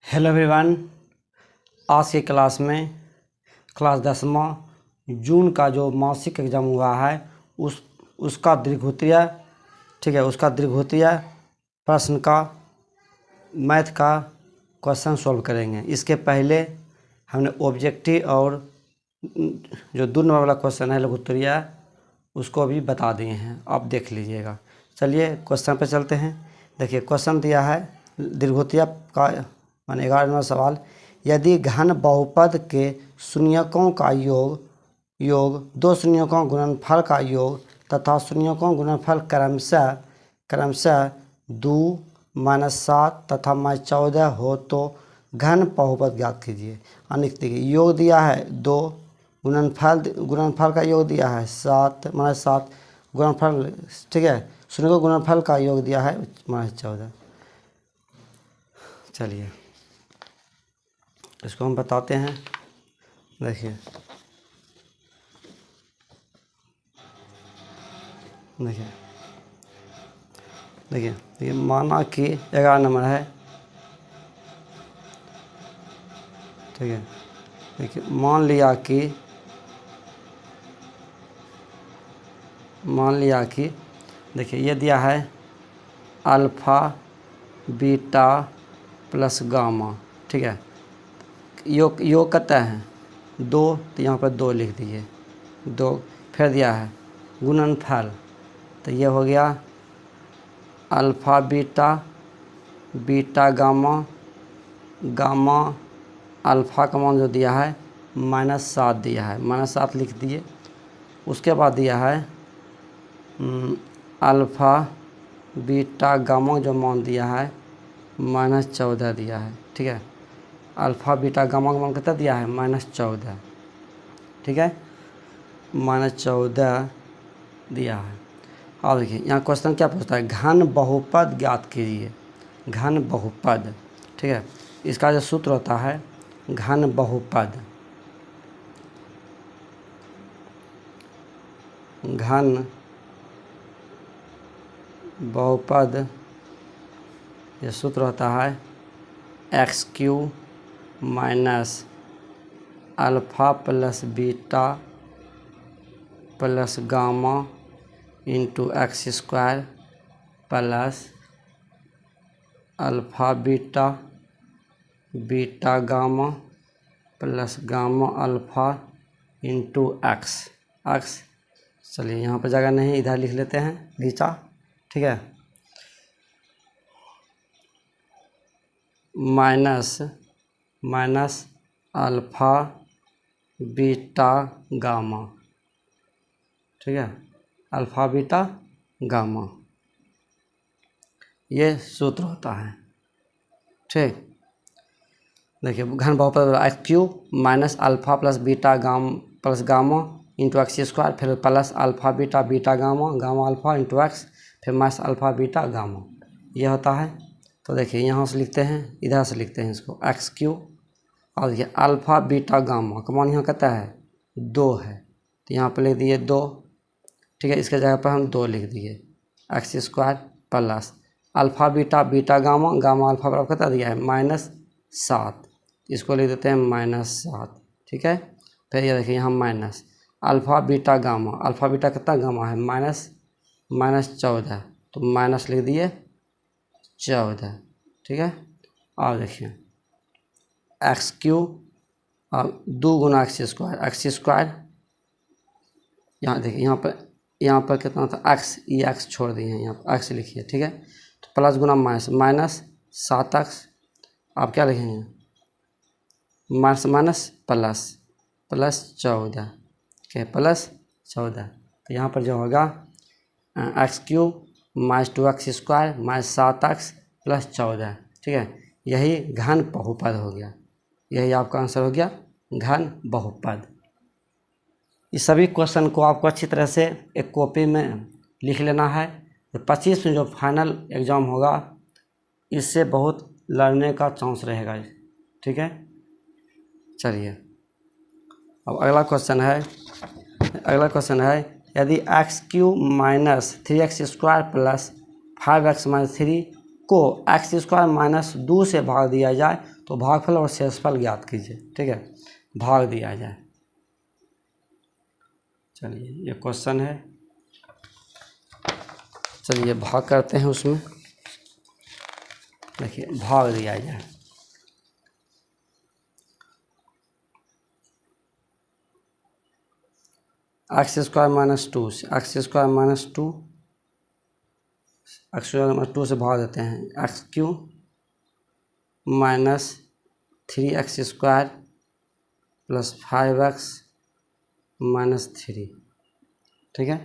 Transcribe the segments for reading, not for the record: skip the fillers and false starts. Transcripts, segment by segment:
Hello everyone. आज की class में क्लास 10वां जून का जो मासिक एग्ज़ाम हुआ है उसका दीर्घोत्तरीय, ठीक है, उसका दीर्घोत्तरीय प्रश्न का मैथ का क्वेश्चन सॉल्व करेंगे। इसके पहले हमने ऑब्जेक्टिव और जो 2 नंबर वाला क्वेश्चन है लघुत्तरीय उसको भी बता दिए हैं, आप देख लीजिएगा। चलिए क्वेश्चन पे चलते हैं। देखिए क्वेश्चन दिया है दीर्घोत्तरीय का मान 11 नंबर सवाल। यदि घन बहुपद के शून्यकों का योग 2 शून्यकों गुणनफल का योग तथा शून्यकों गुणनफल क्रमशः 2 -7 तथा -14 हो तो घन बहुपद ज्ञात कीजिए। अनिक देखिए योग दिया है 2, गुणनफल का योग दिया है 7 -7 गुणनफल, ठीक है, शून्यकों गुणनफल का योग दिया है -14। चलिए इसको हम बताते हैं। देखिए देखिए माना कि 11 नंबर है, ठीक है। देखिए मान लिया कि देखिए ये दिया है अल्फ़ा बीटा प्लस गामा, ठीक है। योग कितना है 2, तो यहाँ पर 2 लिख दीजिए 2। फिर दिया है गुणनफल, तो ये हो गया अल्फ़ा बीटा गामा अल्फ़ा का मान जो दिया है -7 दिया है, -7 लिख दिए। उसके बाद दिया है अल्फ़ा बीटा गामा जो मान दिया है -14 दिया है, ठीक है। अल्फ़ा बीटा गामा का मान कितना दिया है -14, ठीक है, -14 दिया है। अब देखिए यहाँ क्वेश्चन क्या पूछता है, घन बहुपद ज्ञात कीजिए। घन बहुपद, ठीक है, इसका जो सूत्र होता है घन बहुपद, ये सूत्र होता है x³ minus alpha plus beta plus gamma into x² plus alpha beta gamma plus gamma alpha into x। चलिए यहाँ पर जगह नहीं, इधर लिख लेते हैं घीचा, ठीक है, माइनस अल्फ़ा बीटा गामा, ठीक है, अल्फ़ा बीटा गामा, ये सूत्र होता है, ठीक। देखिए घन बहुपद x³ minus alpha plus beta plus gamma into x², फिर plus alpha beta gamma alpha into x, फिर माइनस अल्फ़ा बीटा गामा, ये होता है। तो देखिए यहाँ से लिखते हैं, इधर से लिखते हैं इसको x³ और देखिए अल्फ़ा बीटा गामा का मान यहाँ कितना है 2 है, तो यहाँ पर लिख दिए 2, ठीक है। इसके जगह पर हम 2 लिख दिए x² plus alpha beta gamma alpha बराबर कितना दिया है -7, इसको लिख देते हैं -7, ठीक है। फिर ये देखिए यहाँ माइनस अल्फ़ा बीटा कितना गामा है -14, तो माइनस लिख दिए 14, ठीक है। और देखिए x³ और 2 गुना x², यहाँ देखिए यहाँ पर कितना था x, ये x छोड़ दिए हैं, यहाँ पर x लिखिए, ठीक है। तो प्लस गुना -7x, आप क्या लिखेंगे माइनस +14, ठीक है, +14। तो यहाँ पर जो होगा x³ - 2x² -7x +14, ठीक है, यही घन बहुपद हो गया, यही आपका आंसर हो गया घन बहुपद। इस सभी क्वेश्चन को आपको अच्छी तरह से एक कॉपी में लिख लेना है। तो 25 में जो फाइनल एग्ज़ाम होगा इससे बहुत लड़ने का चांस रहेगा, ठीक है। चलिए अब अगला क्वेश्चन है यदि x³ - 3x² प्लस 5x - 3 को एक्स स्क्वायर माइनस 2 से भाग दिया जाए तो भागफल और शेषफल ज्ञात कीजिए। ठीक है, भाग दिया जाए। चलिए ये क्वेश्चन है, चलिए भाग करते हैं उसमें। देखिए भाग दिया जाए, एक्स स्क्वायर माइनस 2 से x square minus 2 x square minus 2 से भाग देते हैं, x Q minus 3x square plus 5x minus 3। ठीक है,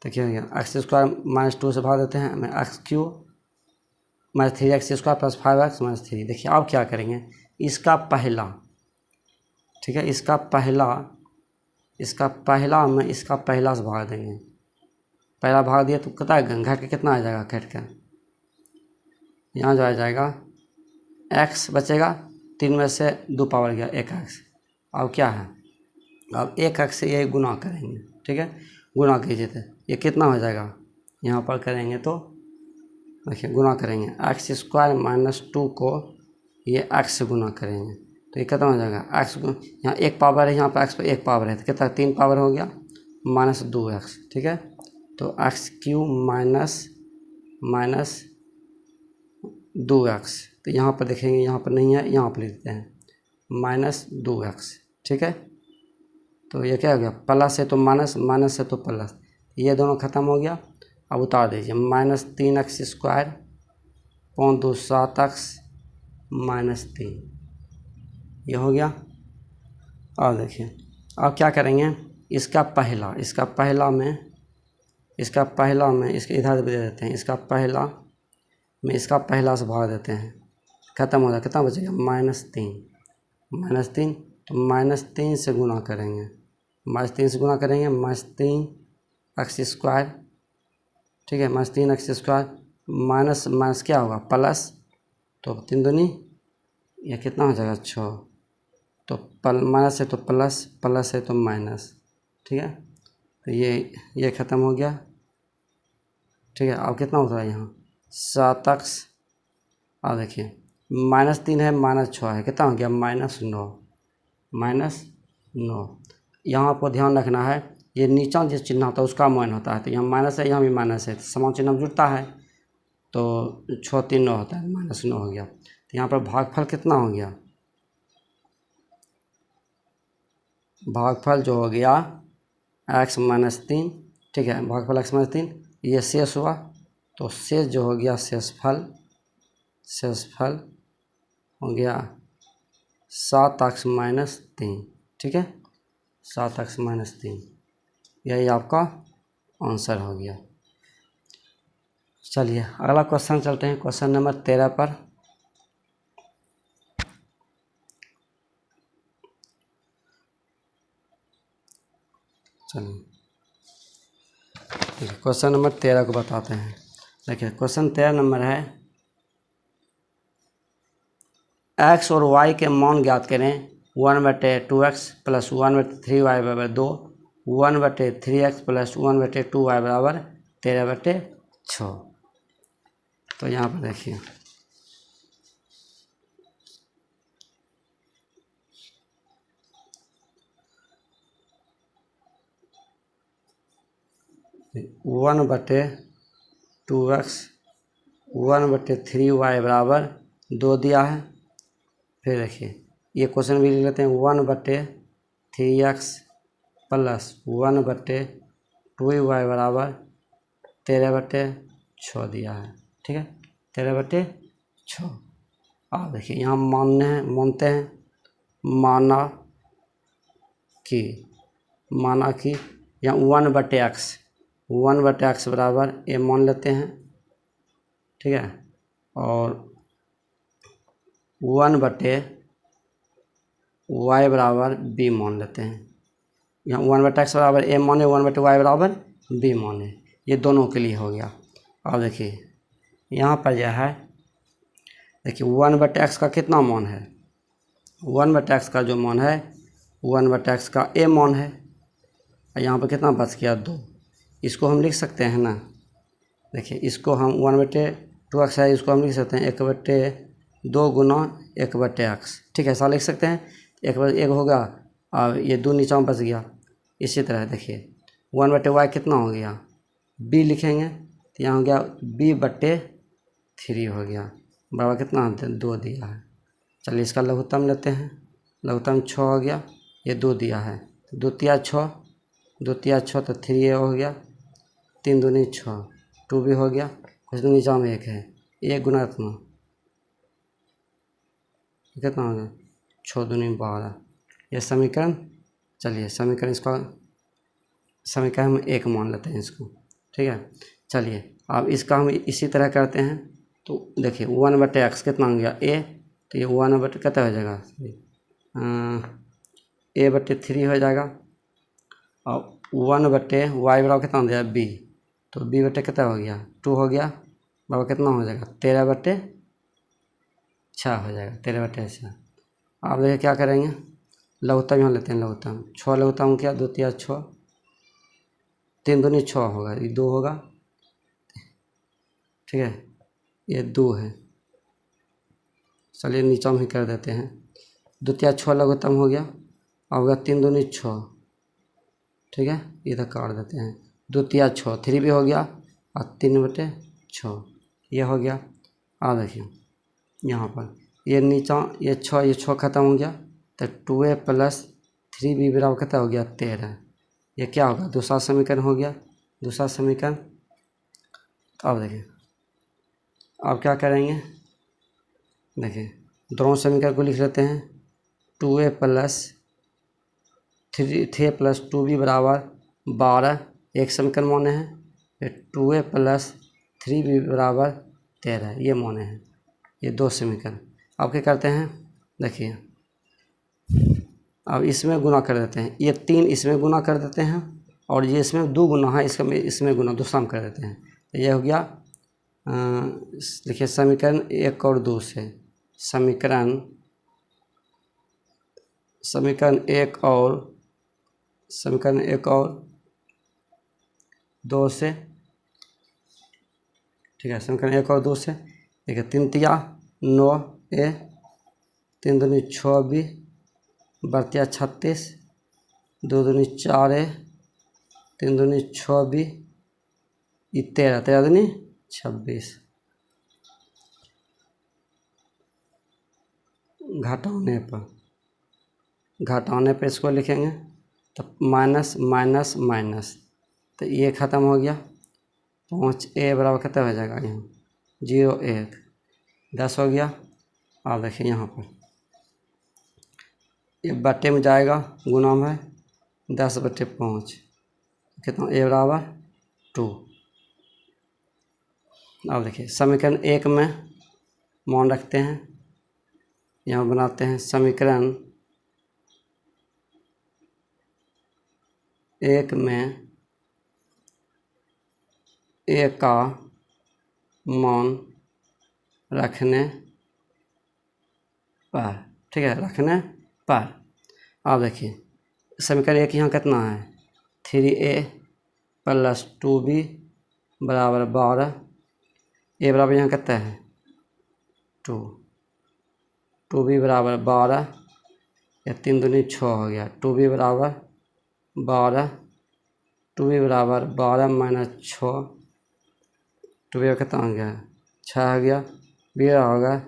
देखिए एक्स स्क्वायर माइनस 2 से भाग देते हैं हमें, x Q minus 3x square plus 5x minus 3। देखिए अब क्या करेंगे, इसका पहला, ठीक है, इसका पहला में इसका पहला से भाग देंगे। पहला भाग दिया तो कितना घट के कितना आ जाएगा, घट कर यहाँ जो आ जाएगा x बचेगा, 3 में से 2 पावर गया 1x। अब क्या है, अब 1x से ये गुना करेंगे। ठीक है, गुना कीजिए तो ये कितना हो जाएगा, यहाँ पर करेंगे तो देखिए गुना करेंगे, एक्स स्क्वायर माइनस 2 को ये x से गुना करेंगे तो ये कितना हो जाएगा, x यहाँ 1 पावर है, यहाँ पर x पर 1 पावर है तो कितना 3 पावर हो गया माइनस 2x। ठीक है, तो एक्स क्यू माइनस 2x, तो यहाँ पर देखेंगे, यहाँ पर नहीं है, यहाँ पर लिख देते हैं माइनस 2x। ठीक है, तो ये क्या हो गया, प्लस है तो माइनस, माइनस है तो प्लस, ये दोनों ख़त्म हो गया। अब उतार दीजिए, minus 3x square point 2 7x minus 3, ये हो गया। और देखिए अब क्या करेंगे, इसका पहला में इसके इधर भी दे देते हैं, इसका पहला से भाग देते हैं, ख़त्म हो जाए, कितना बचेगा माइनस 3 तो माइनस 3 से गुना करेंगे, माइनस 3x स्क्वायर। ठीक है, माइनस 3x स्क्वायर माइनस क्या होगा प्लस, तो 3 दूनी ये कितना हो जाएगा 6, तो माइनस है तो प्लस, प्लस है तो माइनस। ठीक है, तो ये ख़त्म हो गया। ठीक है, अब कितना होता है यहाँ 7x, अब देखिए माइनस 3 है माइनस 6 है, कितना हो गया माइनस 9। यहाँ पर ध्यान रखना है, ये नीचा जिस चिन्ह होता है उसका मान होता है, तो यहाँ माइनस है, यहाँ भी माइनस है, तो समान चिन्ह जुड़ता है तो 6 3 9 होता है, माइनस 9 हो गया। तो यहाँ पर भागफल कितना हो गया, भागफल जो हो गया x माइनस 3। ठीक है, भागफल x माइनस 3, ये शेष हुआ, तो शेष जो हो गया शेषफल हो गया 7x माइनस 3। ठीक है, 7x माइनस 3, यही आपका आंसर हो गया। चलिए अगला क्वेश्चन चलते हैं, क्वेश्चन नंबर 13 पर। चलिए क्वेश्चन नंबर 13 को बताते हैं। देखिए क्वेश्चन 13 नंबर है, x और y के मान ज्ञात करें। 1/2x प्लस 1/3y बराबर 2, 1/3x प्लस 1/2y बराबर 13/6। तो यहाँ पर देखिए 1/2x 1/3y बराबर 2 दिया है। फिर देखिए ये क्वेश्चन भी लिख लेते हैं, 1/3x प्लस 1/2y बराबर 13/6 दिया है। ठीक है, 13/6। अब देखिए यहाँ मानते हैं माना कि यहाँ 1/x बराबर ए मान लेते हैं। ठीक है, और 1/y बराबर बी मान लेते हैं। यहाँ 1/x बराबर ए माने, 1/y बराबर बी माने, ये दोनों के लिए हो गया। अब देखिए यहाँ पर यह है, देखिए 1/x का कितना मान है, 1/x का जो मान है 1/x का ए मान है, यहाँ पर कितना बच गया 2, इसको हम लिख सकते हैं ना। देखिए इसको हम 1/2x है, इसको हम लिख सकते हैं 1/2 गुना 1/x। ठीक है, ऐसा लिख सकते हैं। 1 होगा और ये 2 नीचा में बच गया। इसी तरह देखिए 1/y कितना हो गया, b लिखेंगे तो यहाँ हो गया b/3 हो गया, बराबर कितना 2 दिया है। चलिए इसका लघुत्तम लेते हैं। लघुत्तम 6 हो गया, ये 2 दिया है, 2 तिया 6, 2 तिया 6 तो 3 हो गया, 3 दूनी 6, 2 भी हो गया, कुछ दूनी नीचा में 1 है, 1 गुना कितना हो गया 6 दूनी 12। ये समीकरण, चलिए समीकरण इसका समीकरण हम 1 मान लेते हैं इसको। ठीक है, चलिए अब इसका हम इसी तरह करते हैं। तो देखिए 1/x कितना हो गया a, तो ये 1 कितना हो जाएगा a/3 हो जाएगा, और 1/y बराबर कितना हो जाएगा b, तो b/ कितना हो गया 2 हो गया, बराबर कितना हो जाएगा 13/6 हो जाएगा, 13/6। आप देखिए क्या करेंगे, लघुत्तम यहाँ लेते हैं। लघुत्तम 6 लघुत्तम क्या 2 तिया 6, 3 दूनी 6 होगा, ये 2 होगा। ठीक है, ये 2 है। चलिए नीचा में ही कर देते हैं। 2 तिया 6 लघुत्तम हो गया, और होगा 3 दूनी 6। ठीक है, इधर काट देते हैं। 2 तिया 6, 3 भी हो गया, और 3/6 ये हो गया। आ देखिए यहाँ पर ये नीचा ये 6 खत्म हो गया, तो 2a + 3b बराबर कितना हो गया 13। ये क्या होगा, दूसरा समीकरण हो गया। दूसरा समीकरण, तो अब देखिए अब क्या करेंगे, देखिए दोनों समीकरण को लिख लेते हैं। 2a + 3 + 2b बराबर 12, एक समीकरण माने हैं। फिर 2a + 3b बराबर 13, ये माने हैं, ये 2 समीकरण। अब क्या करते हैं, देखिए अब इसमें गुना कर देते हैं। ये 3 इसमें गुना कर देते हैं, और ये इसमें 2 गुना है, इसमें गुना दूसरा में कर देते हैं। तो ये हो गया, देखिए समीकरण 1 और 2 से, समीकरण 1 और 2 से। ठीक है, समीकरण 1 और 2 से देखिए 3 तिया 9a, 3 दूनी 6b, बरतिया 36, 2 दूनी 4a, 3 दूनी 6b, 13, 13 दूनी 26। घटाने पर इसको लिखेंगे तो माइनस माइनस माइनस, तो ये ख़त्म हो गया। 5a बराबर कितना हो जाएगा, यहाँ 0 1 10 हो गया। आप देखिए यहाँ पर ये बट्टे में जाएगा, गुना में 10/5, कितना a बराबर 2। अब देखिए समीकरण 1 में मान रखते हैं, यहाँ बनाते हैं समीकरण 1 में a का मान रखने पर, ठीक है, रखने पर। अब देखिए समीकरण 1 यहाँ कितना है 3a + 2b बराबर 12, a बराबर यहाँ कितना है 2, 2b बराबर 12, या 3 दूनी 6 हो गया, 2b बराबर 12, 2b बराबर 12 - 6, 2b कितना हो गया 6 हो गया, b होगा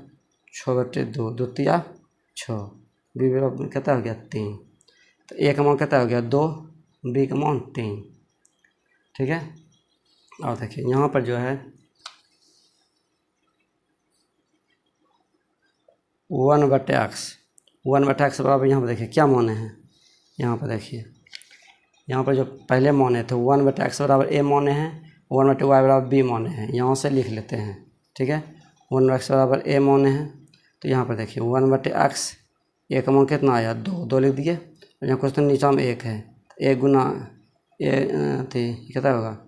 6/2, 2 तिया 6, b बराबर कितना हो गया 3। तो a का मान कितना हो गया 2, b का मान 3। ठीक है, और देखिए यहाँ पर जो है 1/x बराबर, यहाँ पर देखिए क्या माने हैं। यहाँ पर देखिए, यहाँ पर जो पहले माने थे 1/x बराबर a माने हैं, 1/y बराबर b माने हैं, यहाँ से लिख लेते हैं। ठीक है, 1x बराबर a माने हैं, तो यहाँ पर देखिए 1/x, a का मान कितना आया 2 लिख दिए, और यहाँ कुछ तो नीचा में 1 है, 1 गुना थी कितना होगा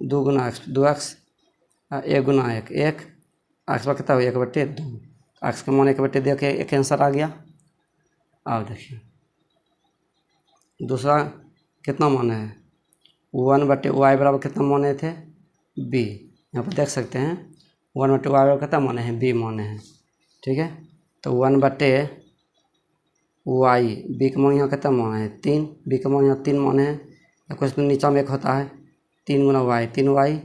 2 गुना x 2x, 1 गुना 1 1, x पर कितना हो 1/2, x का मान 1/2 के एक आंसर आ गया। अब देखिए दूसरा कितना माने है 1/y बराबर कितना माने थे बी। यहाँ पर देख सकते हैं 1/y बराबर कितना माने हैं, बी माने हैं, ठीक है। तो 1/y, बी का मान यहाँ कितना माने हैं 3, बी का मान यहाँ 3 माने हैं। क्वेश्चन नीचा में एक होता है 3 गुना वाई, 3y,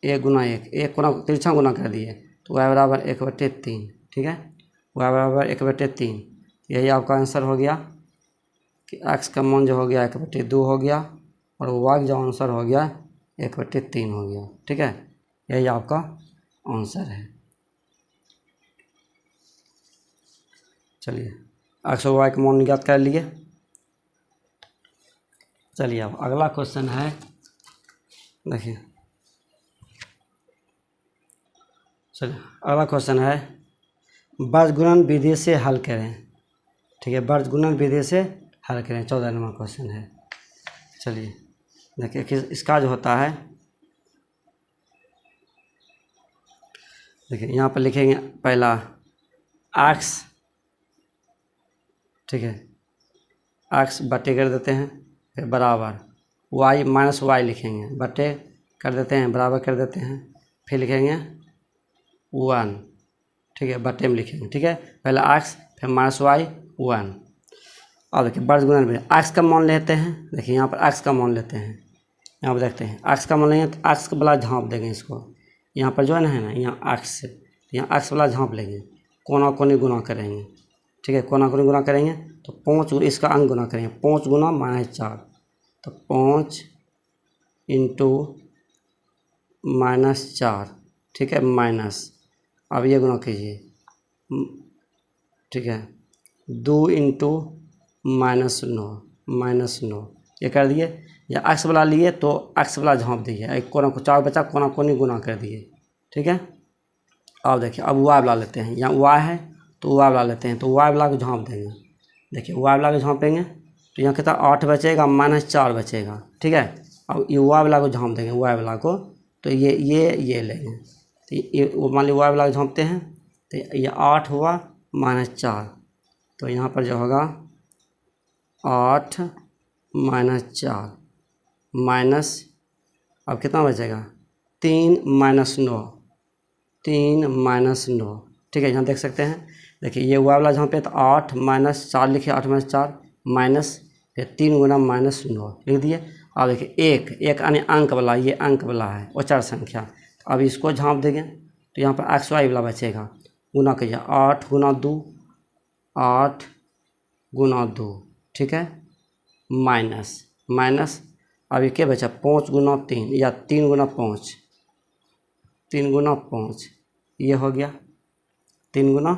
1 गुना 1, 1 गुना तिरछा गुना कर दिए तो y बराबर 1/3, ठीक है, y बराबर 1/3। यही आपका आंसर हो गया कि x का मान जो हो गया 1/2 हो गया और y जो आंसर हो गया 1/3 हो गया, ठीक है। यही आपका आंसर है। चलिए x और y का मान ज्ञात कर लिए। चलिए अब अगला क्वेश्चन है, देखिए, चलिए अगला क्वेश्चन है वर्गगुणन विधि से हल करें, ठीक है, वर्गगुणन विधि से हल करें, 14 नंबर क्वेश्चन है। चलिए देखिए कि इसका जो होता है, देखिए यहाँ पर लिखेंगे पहला x, ठीक है, x बटे कर देते हैं, फिर बराबर y माइनस वाई लिखेंगे, बटे कर देते हैं, बराबर कर देते हैं, फिर लिखेंगे 1, ठीक है, बटे में लिखेंगे, ठीक है, पहला x फिर माइनस वाई 1। अब देखिए वर्गगुणन में x का मान लेते हैं, देखिए यहाँ पर x का मान लेते हैं, यहाँ पर देखते हैं x का मान लेंगे तो x का वाला झाँप देंगे इसको, यहाँ पर जो है ना यहाँ x से, यहाँ x वाला झाँप लेंगे, कोना कोनी गुना करेंगे, ठीक है, कोना कोनी गुना करेंगे तो 5 इसका अंक गुना करेंगे, 5 गुना -4, तो 5 इंटू -4, ठीक है, माइनस, अब ये गुना कीजिए, ठीक है, 2 इंटू -9, ये कर दिए, या x वाला लिए तो x वाला झाँप दिए, एक कोना को 4 बचा, कोना कोनी गुना कर दिए, ठीक है। अब देखिए अब y वाला लेते हैं, यहाँ y है तो y वाला लेते हैं, तो y वाला को झाँप देंगे, देखिए y वाला को झाँपेंगे तो यहाँ कितना 8 बचेगा, -4 बचेगा, ठीक है। अब ये y वाला को झाँप देंगे, y वाला को, तो ये लेंगे, तो ये मान ली y वाला को झाँपते हैं तो ये 8 हुआ -4, तो यहाँ पर जो होगा 8 -4 माइनस, अब कितना बचेगा 3 -9, ठीक है, यहाँ देख सकते हैं, देखिए ये वाला जहाँ पे तो 8 -4 लिखे, 8 -4 माइनस, फिर 3 गुना -9 लिख दिए। अब देखिए एक अन्य अंक वाला, ये अंक वाला है अचर संख्या, तो अब इसको झाँप देंगे तो यहाँ पर x y वाला बचेगा, गुना करिए 8 गुना 2, ठीक है, माइनस, अब ये क्या बचा 5 गुना 3 या 3 गुना 5, ये हो गया 3 गुना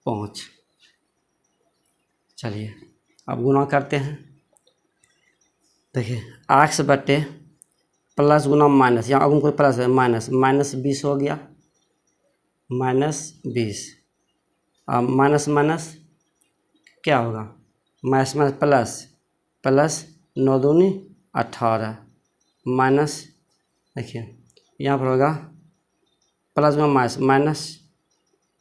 5। चलिए अब गुना करते हैं, देखिए x बटे प्लस गुना माइनस, यहाँ अब प्लस है, -20 हो गया, -20, अब माइनस क्या होगा, प्लस 9 दूनी 18, माइनस, देखिए यहाँ पर होगा प्लस में माइनस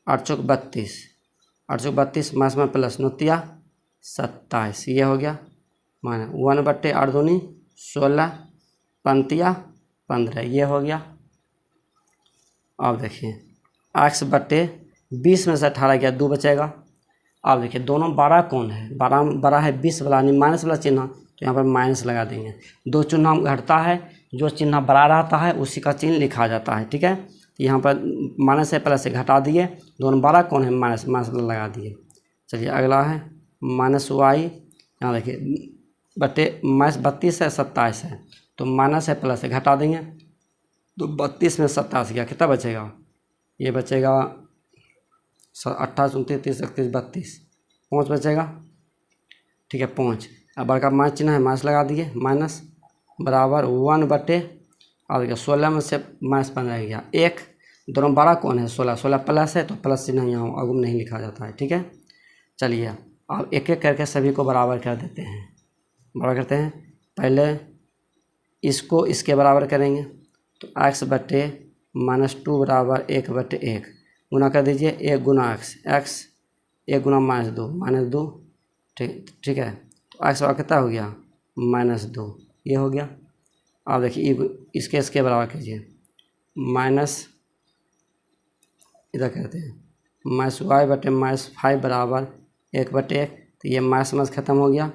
8 चौक 32, माइनस में प्लस 9 तिया 27, ये हो गया, माने 1/8 दूनी 16, 5 15, ये हो गया। अब देखिए x बटे 20 में से 18 गया, 2 बचेगा। अब देखिए दोनों बड़ा कौन है, बड़ा है 20 वाला, यानी माइनस वाला चिन्ह, तो यहाँ पर माइनस लगा देंगे। 2 चिन्ह घटता है, जो चिन्ह बड़ा रहता है उसी का चिन्ह लिखा जाता है, ठीक है। तो यहाँ पर माइनस से प्लस से घटा दिए, दोनों बड़ा कौन है, माइनस वाला लगा दिए। चलिए अगला है -y, यहाँ देखिए बटे -32 है 27 है, तो माइनस से प्लस से घटा देंगे, तो 32 में 27 गया, कितना बचेगा, ये बचेगा 28 29 30 31 32, 5 बचेगा, ठीक है 5। अब बड़का माइनस चिन्ह है, माइनस लगा दिए, माइनस बराबर 1 बटे, अब देखिए 16 में से -15 गया 1, दोनों बड़ा कौन है 16 प्लस है, तो प्लस चिन्ह यहाँ अगुम नहीं लिखा जाता है, ठीक है। चलिए अब एक एक करके सभी को बराबर कर देते हैं, बराबर करते हैं। पहले इसको इसके बराबर करेंगे, तो x बटे -2 बराबर 1/1, गुना कर दीजिए, 1 गुना x 1 गुना -2, ठीक है। तो x बराबर कितना हो गया -2, ये हो गया। अब देखिए इसके बराबर कीजिए, माइनस इधर कहते हैं माइनस वाई बटे माइनस 5 बराबर 1/1। तो ये माइनस माइनस ख़त्म हो गया,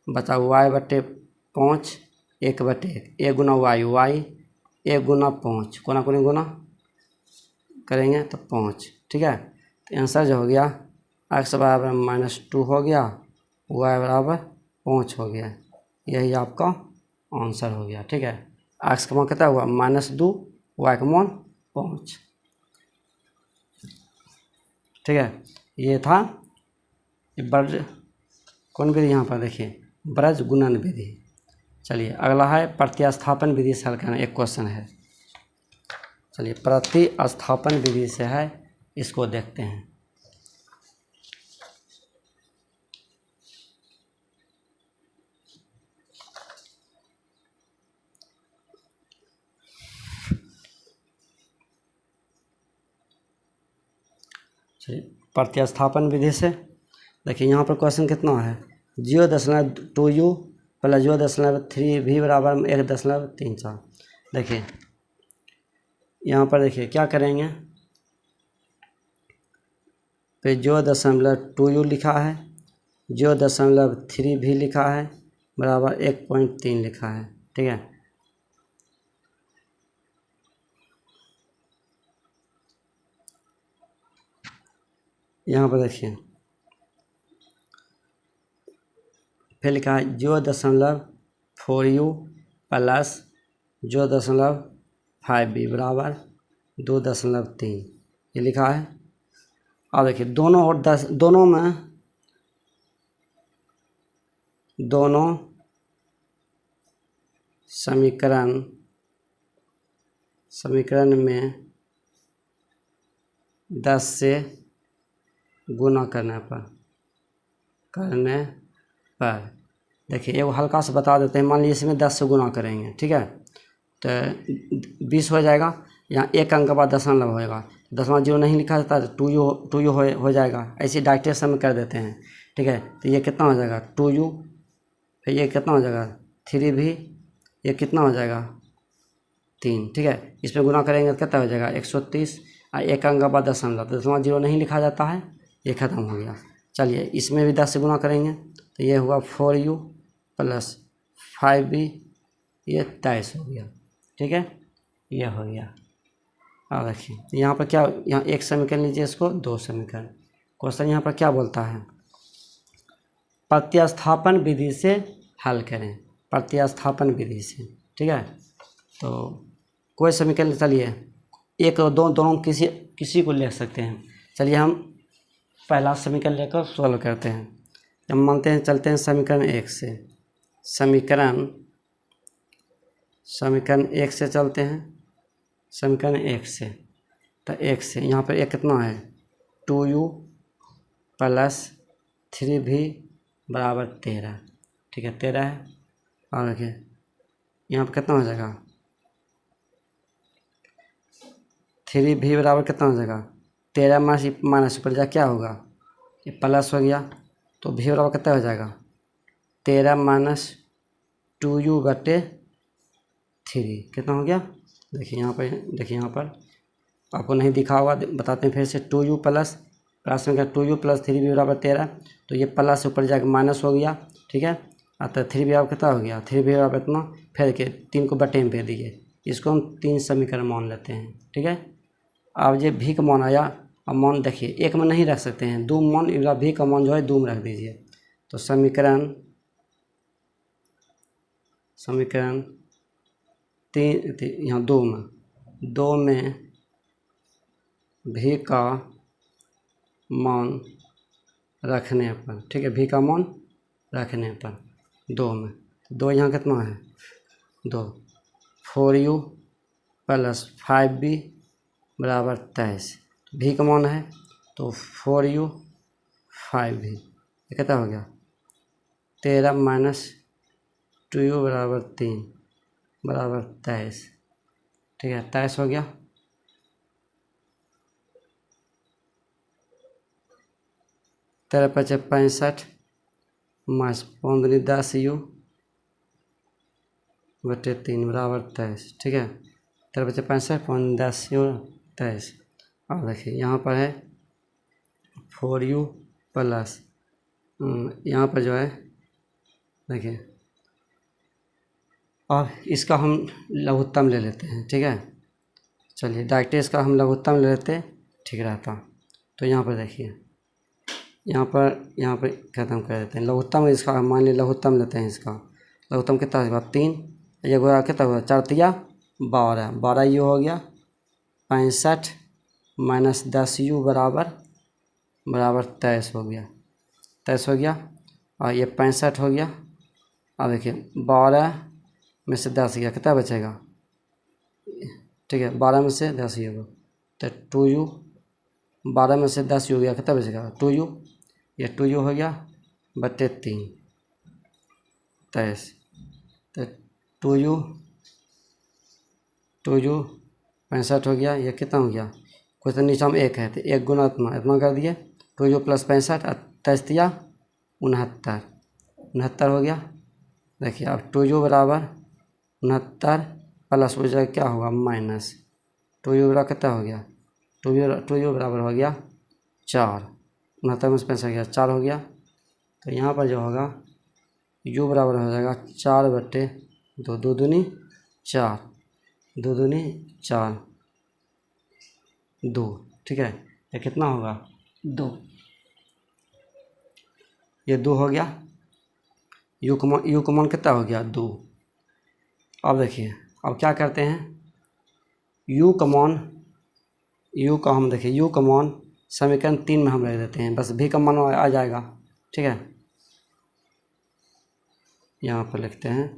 बचा वाई बटे 5 1/1। 1 गुना वाई, 1 गुना 5 कोना कोनी गुना करेंगे तो 5, ठीक है। तो आंसर जो हो गया x बराबर -2 हो गया, y बराबर 5 हो गया। यही आपका आंसर हो गया, ठीक है। x का मान कितना हुआ -2, y का मान 5, ठीक है। ये था ब्रज कौन विधि, यहाँ पर देखिए ब्रज गुणन विधि। चलिए अगला है प्रतिस्थापन विधि से हल करना, एक क्वेश्चन है। चलिए प्रतिस्थापन विधि से है, इसको देखते हैं। चलिए प्रतिस्थापन विधि से देखिए, यहाँ पर क्वेश्चन कितना है 0.2u प्लस 0.3v बराबर 1.34। देखिए यहाँ पर देखिए क्या करेंगे, पे 0.2u लिखा है, 0.3v लिखा है, बराबर 1.3 लिखा है, ठीक है। यहाँ पर देखिए फिर लिखा है 0.4u प्लस 0.5v बराबर 2.3, ये लिखा है। अब देखिए दोनों और 10 दोनों समीकरण में 10 से गुना करने पर देखिए एगो हल्का से बता देते हैं। मान लीजिए इसमें 10 से गुना करेंगे, ठीक है, तो 20 हो जाएगा। यहाँ एक अंक के बाद दशमलव होएगा, दशमलव जीरो नहीं लिखा जाता तो टू यू हो जाएगा। ऐसे डायरेक्ट में कर देते हैं, ठीक है। तो ये कितना हो जाएगा 2u, फिर ये कितना हो जाएगा 3v, ये कितना हो जाएगा 3, ठीक है। इसमें गुना करेंगे तो कितना हो जाएगा 130, और एक अंक के बाद दशमलव, तो दशमलव जीरो नहीं लिखा जाता है, ये ख़त्म हो गया। चलिए इसमें भी 10 से गुना करेंगे तो ये हुआ 4u प्लस 5v, ये 23 हो गया, ठीक है। ये हो गया। अब देखिए यहाँ पर क्या, यहाँ एक समीकरण लीजिए, इसको 2 समीकरण। क्वेश्चन यहाँ पर क्या बोलता है, प्रतिस्थापन विधि से हल करें, प्रतिस्थापन विधि से, ठीक है। तो कोई समीकरण, चलिए एक और दोनों किसी को ले सकते हैं। चलिए हम पहला समीकरण लेकर सॉल्व करते हैं। हम मानते हैं चलते हैं समीकरण 1 से, समीकरण 1 से चलते हैं, समीकरण 1 से। तो 1 से यहाँ पर एक कितना है 2u प्लस 3v बराबर 13, ठीक है 13 है। और देखिए यहाँ पर कितना हो जाएगा 3v बराबर कितना हो जाएगा 13 माइनस ऊपर जा क्या होगा, ये प्लस हो गया, तो v बराबर कितना हो जाएगा 13 माइनस 2u बटे 3, कितना हो गया। देखिए यहाँ पर आपको नहीं दिखा होगा, बताते हैं फिर से। 2u प्लस में क्या 2u प्लस 3v बराबर 13, तो ये प्लस ऊपर जाकर माइनस हो गया, ठीक है। अतः 3v बराबर कितना हो गया 3v बराबर इतना, फिर के 3 को बटे में फेर दीजिए, इसको हम 3 समीकरण मान लेते हैं, ठीक है। अब ये v का मान आया, अब मान देखिए एक में नहीं रख सकते हैं, 2 मान v का मान जो है 2 में रख दीजिए। तो समीकरण 3 यहाँ 2 में v का मान रखने पर, ठीक है, v का मान रखने पर 2 में, 2 यहाँ कितना है 2, 4u प्लस 5v बराबर 23, v का मान है तो 4u 5v, ये कितना हो गया 13 माइनस 2u बराबर 3 बराबर 23, ठीक है 23 हो गया। 13 × 5 = 65 माइनस 15 10u बटे 3 बराबर 23, ठीक है। 13 बचे 65, 10 23। अब देखिए यहाँ पर है 4u प्लस यहाँ पर जो है देखिए, अब इसका हम लघुत्तम ले लेते हैं। ठीक है, चलिए डायरेक्ट इसका हम लघुत्तम ले लेते, ठीक रहता। तो यहाँ पर देखिए, यहाँ पर खत्म कर देते हैं लघुत्तम इसका। मान लीजिए लघुत्तम लेते हैं इसका, लघुत्तम कितना होगा 3, ये गोरा कितना होगा 4 तिया 12, 12 यू हो गया 65 माइनस 10 यू बराबर 23 हो गया, 23 हो गया। और ये 65 हो गया। अब देखिए 12 में से 10 गया, कितना बचेगा, ठीक है 12 में से 10 ही होगा तो 2u, 12 में से 10 यू गया, कितना बचेगा 2u, ये 2u हो गया बटे 3 23। तो 2u 65 हो गया, ये कितना हो गया, कुछ तो नीचे हम 1 है तो 1 गुना इतना कर दिए 2u प्लस 65 23 दिया 69 हो गया। देखिए अब 2u बराबर 69 प्लस हो जाए क्या होगा माइनस 2u बराबर कितना हो गया 2u बराबर हो गया 4, 69 में से 65 हो गया 4 हो गया। तो यहाँ पर जो होगा u बराबर हो जाएगा 4 बटे 2, 2 दूनी 4, 2 दूनी 4, 2। ठीक है, ये कितना होगा 2, ये 2 हो गया। u कॉमन कितना हो गया 2। अब देखिए अब क्या करते हैं, u का हम देखिए u कॉमन समीकरण 3 में हम रख देते हैं, बस v का मान आ जाएगा। ठीक है, यहाँ पर लिखते हैं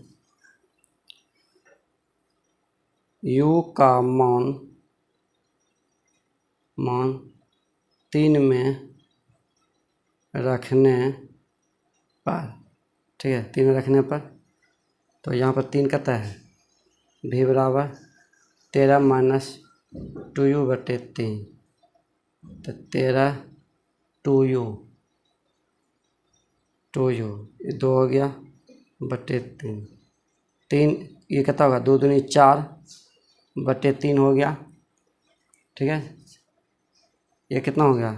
u का मान 3 में रखने पर, ठीक है 3 में रखने पर, तो यहाँ पर 3 कितना है v बराबर 13 माइनस 2u बटे 3, तो 13 2u 2 हो गया बटे 3, ये कितना होगा 2 दूनी 4 बटे 3 हो गया। ठीक है, ये कितना हो गया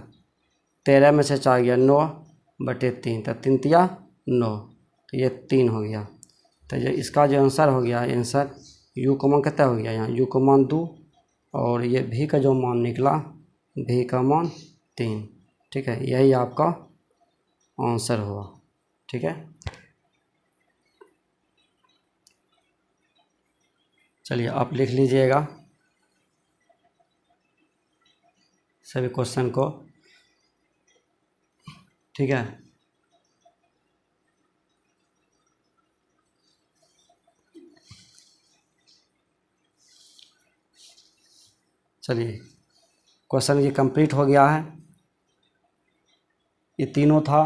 13 में से 4 गया 9 बटे 3, तो 3 तिया 9, तो ये 3 हो गया। तो ये इसका जो आंसर हो गया, आंसर u का मान कितना हो गया, यहाँ u का मान 2 और ये v का जो मान निकला v का मान 3। ठीक है, यही आपका आंसर हुआ। ठीक है, चलिए आप लिख लीजिएगा सभी क्वेश्चन को। ठीक है, चलिए क्वेश्चन ये कंप्लीट हो गया है। ये तीनों था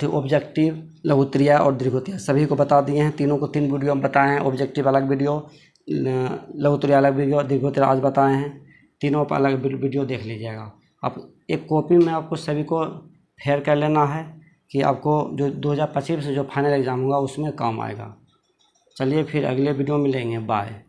ऑब्जेक्टिव, लघुत्तरीय और दीर्घोत्तरीय, सभी को बता दिए हैं। तीनों को 3 वीडियो हम बताए हैं, ऑब्जेक्टिव अलग वीडियो, लघुत्तरीय अलग वीडियो, दीर्घोत्तरीय आज बताए हैं। तीनों पर अलग वीडियो देख लीजिएगा। आप एक कॉपी में आपको सभी को फेयर कर लेना है कि आपको जो 2025 से जो फाइनल एग्ज़ाम होगा उसमें काम आएगा। चलिए फिर अगले वीडियो में मिलेंगे, बाय।